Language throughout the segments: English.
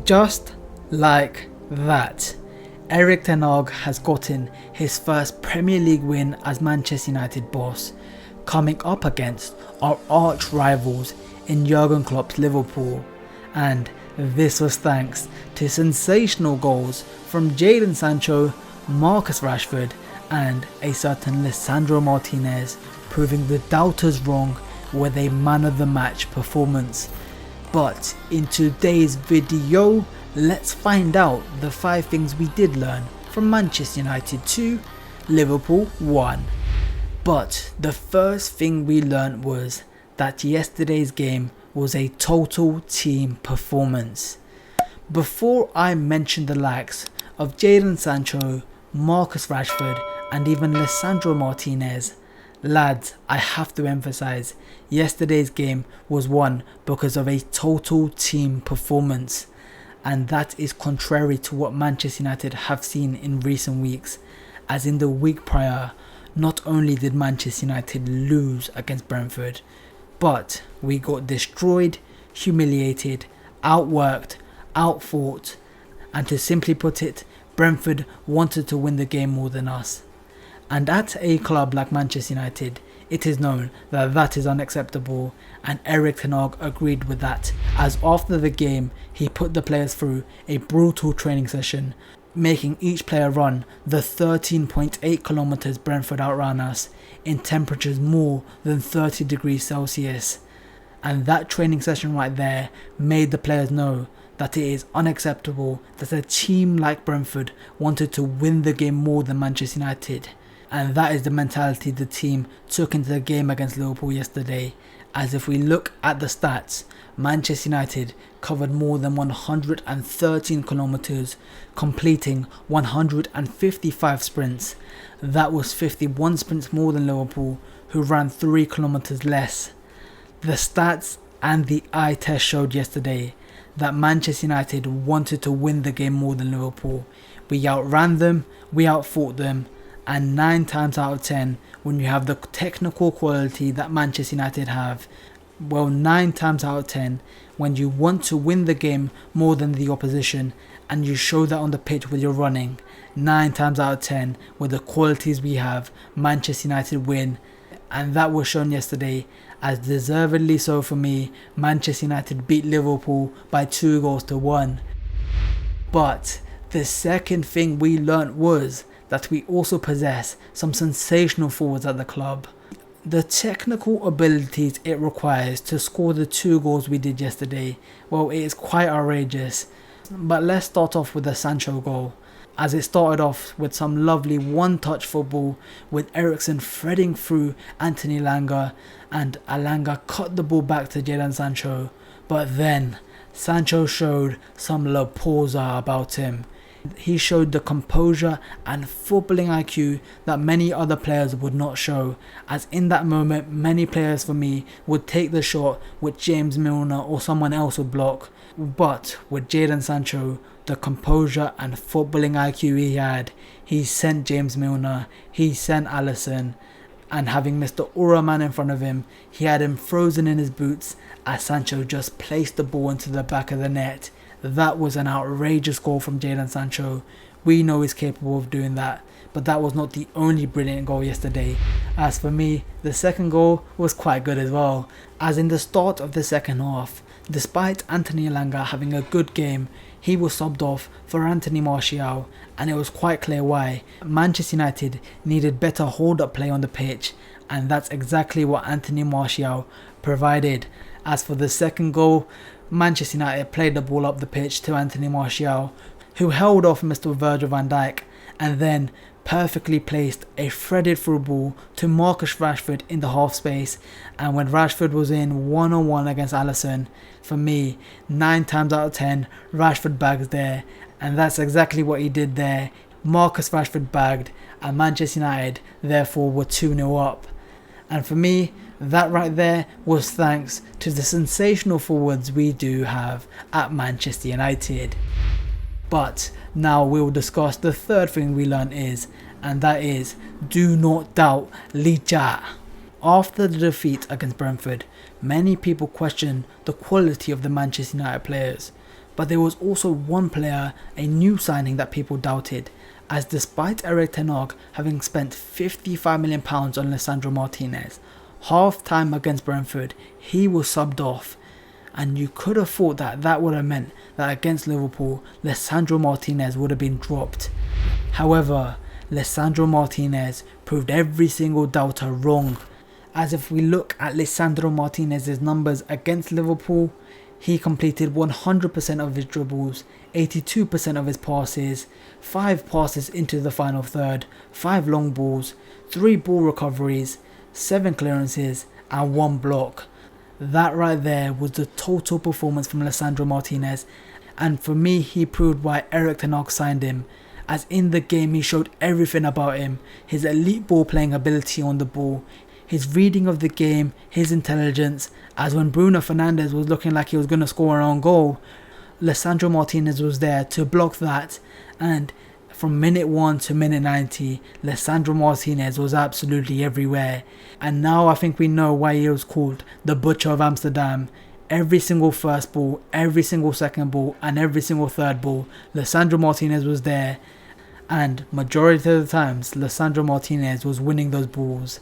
Just like that, Erik ten Hag has gotten his first Premier League win as Manchester United boss, coming up against our arch rivals in Jurgen Klopp's Liverpool, and this was thanks to sensational goals from Jadon Sancho, Marcus Rashford and a certain Lisandro Martínez, proving the doubters wrong with a man of the match performance. But in today's video, let's find out the 5 things we did learn from Manchester United 2, Liverpool 1. But the first thing we learned was that yesterday's game was a total team performance. Before I mention the likes of Jadon Sancho, Marcus Rashford and even Lisandro Martínez, lads, I have to emphasize, yesterday's game was won because of a total team performance, and that is contrary to what Manchester United have seen in recent weeks, as in the week prior, not only did Manchester United lose against Brentford, but we got destroyed, humiliated, outworked, outfought, and to simply put it, Brentford wanted to win the game more than us. And at a club like Manchester United, it is known that that is unacceptable, and Erik ten Hag agreed with that, as after the game he put the players through a brutal training session, making each player run the 13.8 kilometers Brentford outran us in temperatures more than 30 degrees Celsius. And that training session right there made the players know that it is unacceptable that a team like Brentford wanted to win the game more than Manchester United. And that is the mentality the team took into the game against Liverpool yesterday, as if we look at the stats, Manchester United covered more than 113 kilometers, completing 155 sprints. That was 51 sprints more than Liverpool, who ran 3 kilometers less. The stats and the eye test showed yesterday that Manchester United wanted to win the game more than Liverpool. We outran them, we outfought them, and 9 times out of 10, when you have the technical quality that Manchester United have, well, 9 times out of 10, when you want to win the game more than the opposition, and you show that on the pitch with your running, 9 times out of 10, with the qualities we have, Manchester United win. And that was shown yesterday, as deservedly so for me, Manchester United beat Liverpool by 2-1. But the second thing we learnt was that we also possess some sensational forwards at the club. The technical abilities it requires to score the 2 goals we did yesterday, well, it is quite outrageous. But let's start off with the Sancho goal, as it started off with some lovely one-touch football with Eriksen threading through Anthony Elanga, and Elanga cut the ball back to Jadon Sancho. But then Sancho showed some La Posa about him. He showed the composure and footballing IQ that many other players would not show, as in that moment many players for me would take the shot which James Milner or someone else would block, but with Jadon Sancho, the composure and footballing IQ he had, he sent James Milner, he sent Alisson, and having Mr. Uraman in front of him, he had him frozen in his boots as Sancho just placed the ball into the back of the net. That was an outrageous goal from Jadon Sancho. We know he's capable of doing that, but that was not the only brilliant goal yesterday. As for me, the second goal was quite good as well, as in the start of the second half, despite Anthony Elanga having a good game, he was subbed off for Anthony Martial, and it was quite clear why. Manchester United needed better hold-up play on the pitch, and that's exactly what Anthony Martial provided. As for the second goal, Manchester United played the ball up the pitch to Anthony Martial, who held off Mr. Virgil van Dijk, and then perfectly placed a threaded through ball to Marcus Rashford in the half space. And when Rashford was in one-on-one against Alisson, for me, 9 times out of 10, Rashford bags there, and that's exactly what he did there. Marcus Rashford bagged, and Manchester United therefore were 2-0 up. And for me, that right there was thanks to the sensational forwards we do have at Manchester United. But now we'll discuss the third thing we learned and that is, do not doubt Licha. After the defeat against Brentford, many people questioned the quality of the Manchester United players. But there was also one player, a new signing that people doubted, as despite Erik ten Hag having spent £55 million on Lisandro Martínez, half time against Brentford he was subbed off, and you could have thought that that would have meant that against Liverpool Lisandro Martínez would have been dropped. However, Lisandro Martínez proved every single doubter wrong, as if we look at Lisandro Martínez's numbers against Liverpool, he completed 100% of his dribbles, 82% of his passes, 5 passes into the final third, 5 long balls, 3 ball recoveries, 7 clearances and 1 block. That right there was the total performance from Lisandro Martínez, and for me he proved why Erik ten Hag signed him, as in the game he showed everything about him: his elite ball playing ability on the ball, his reading of the game, his intelligence, as when Bruno Fernandes was looking like he was going to score an own goal, Lisandro Martínez was there to block that, and from minute 1 to minute 90, Lisandro Martínez was absolutely everywhere. And now I think we know why he was called the Butcher of Amsterdam. Every single first ball, every single second ball and every single third ball, Lisandro Martínez was there, and majority of the times Lisandro Martínez was winning those balls.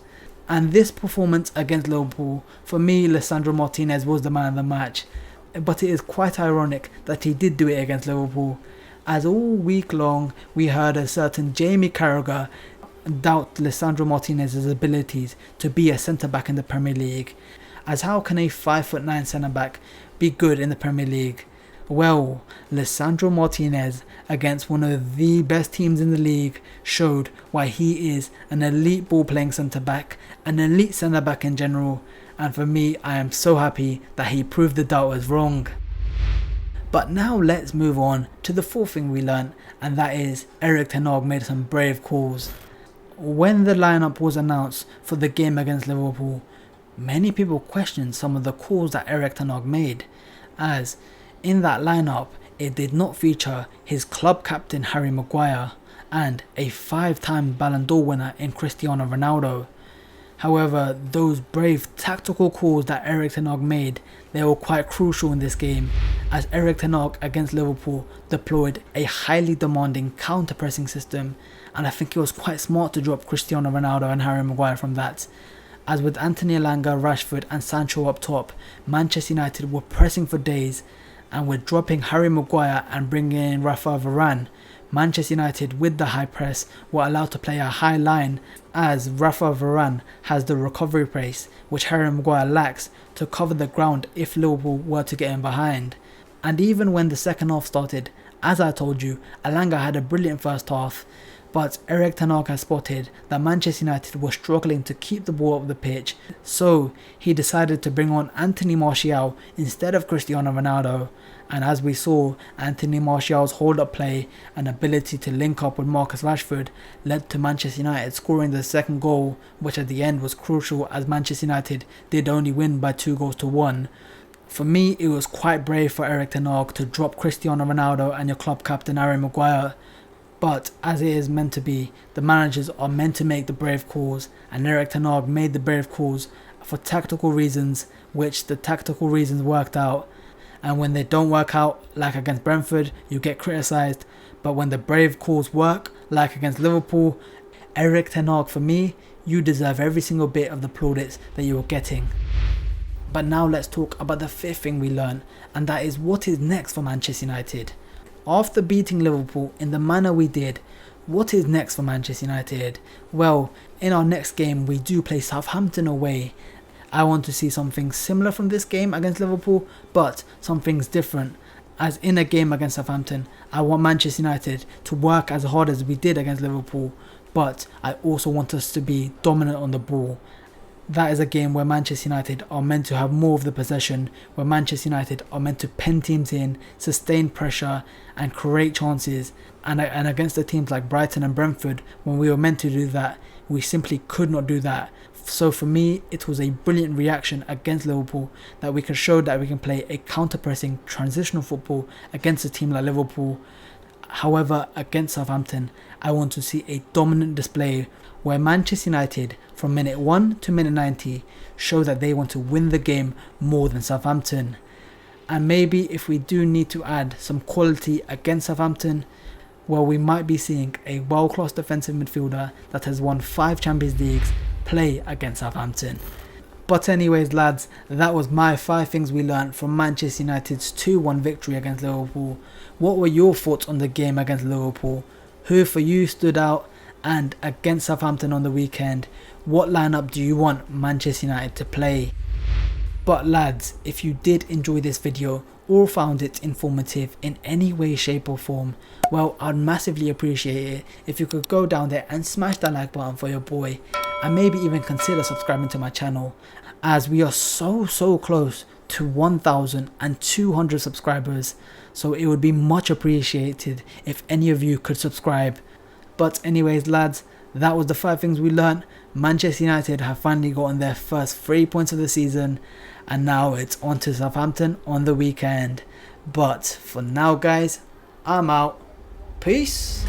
And this performance against Liverpool, for me Lisandro Martínez was the man of the match. But it is quite ironic that he did do it against Liverpool, as all week long we heard a certain Jamie Carragher doubt Lisandro Martínez's abilities to be a centre-back in the Premier League, as how can a 5'9" centre-back be good in the Premier League? Well, Lisandro Martínez against one of the best teams in the league showed why he is an elite ball-playing centre-back, an elite centre-back in general, and for me I am so happy that he proved the doubters wrong. But now let's move on to the fourth thing we learnt, and that is Erik ten Hag made some brave calls. When the lineup was announced for the game against Liverpool, many people questioned some of the calls that Erik ten Hag made, as in that lineup it did not feature his club captain Harry Maguire and a 5-time Ballon d'Or winner in Cristiano Ronaldo. However, those brave tactical calls that Erik ten Hag made, they were quite crucial in this game, as Erik ten Hag against Liverpool deployed a highly demanding counter-pressing system, and I think it was quite smart to drop Cristiano Ronaldo and Harry Maguire from that, as with Anthony Elanga, Rashford and Sancho up top, Manchester United were pressing for days, and with dropping Harry Maguire and bringing in Rafael Varane, Manchester United with the high press were allowed to play a high line, as Rafael Varane has the recovery pace which Harry Maguire lacks to cover the ground if Liverpool were to get in behind. And even when the second half started, as I told you, Elanga had a brilliant first half, but Erik ten Hag has spotted that Manchester United were struggling to keep the ball up the pitch, so he decided to bring on Anthony Martial instead of Cristiano Ronaldo. And as we saw, Anthony Martial's hold-up play and ability to link up with Marcus Rashford led to Manchester United scoring the second goal, which at the end was crucial as Manchester United did only win by 2-1. For me, it was quite brave for Erik ten Hag to drop Cristiano Ronaldo and your club captain Harry Maguire. But as it is meant to be, the managers are meant to make the brave calls, and Erik ten Hag made the brave calls for tactical reasons, which the tactical reasons worked out. And when they don't work out, like against Brentford, you get criticised. But when the brave calls work, like against Liverpool, Erik ten Hag, for me, you deserve every single bit of the plaudits that you are getting. But now let's talk about the fifth thing we learned, and that is what is next for Manchester United. After beating Liverpool in the manner we did, what is next for Manchester United? Well, in our next game we do play Southampton away. I want to see something similar from this game against Liverpool, but something's different. As in a game against Southampton, I want Manchester United to work as hard as we did against Liverpool, but I also want us to be dominant on the ball. That is a game where Manchester United are meant to have more of the possession, where Manchester United are meant to pen teams in, sustain pressure and create chances. And against the teams like Brighton and Brentford, when we were meant to do that, we simply could not do that. So for me, it was a brilliant reaction against Liverpool that we can show that we can play a counter-pressing transitional football against a team like Liverpool. However, against Southampton, I want to see a dominant display where Manchester United, from minute 1 to minute 90, show that they want to win the game more than Southampton. And maybe if we do need to add some quality against Southampton, well, we might be seeing a world-class defensive midfielder that has won 5 Champions Leagues play against Southampton. But anyways lads, that was my 5 things we learned from Manchester United's 2-1 victory against Liverpool. What were your thoughts on the game against Liverpool? Who for you stood out? And against Southampton on the weekend, what lineup do you want Manchester United to play? But lads, if you did enjoy this video or found it informative in any way, shape or form, well, I'd massively appreciate it if you could go down there and smash that like button for your boy, and maybe even consider subscribing to my channel, as we are so close to 1,200 subscribers, so it would be much appreciated if any of you could subscribe. But anyways lads, that was the 5 things we learned. Manchester United have finally gotten their first 3 points of the season, and now it's on to Southampton on the weekend. But for now guys, I'm out. Peace.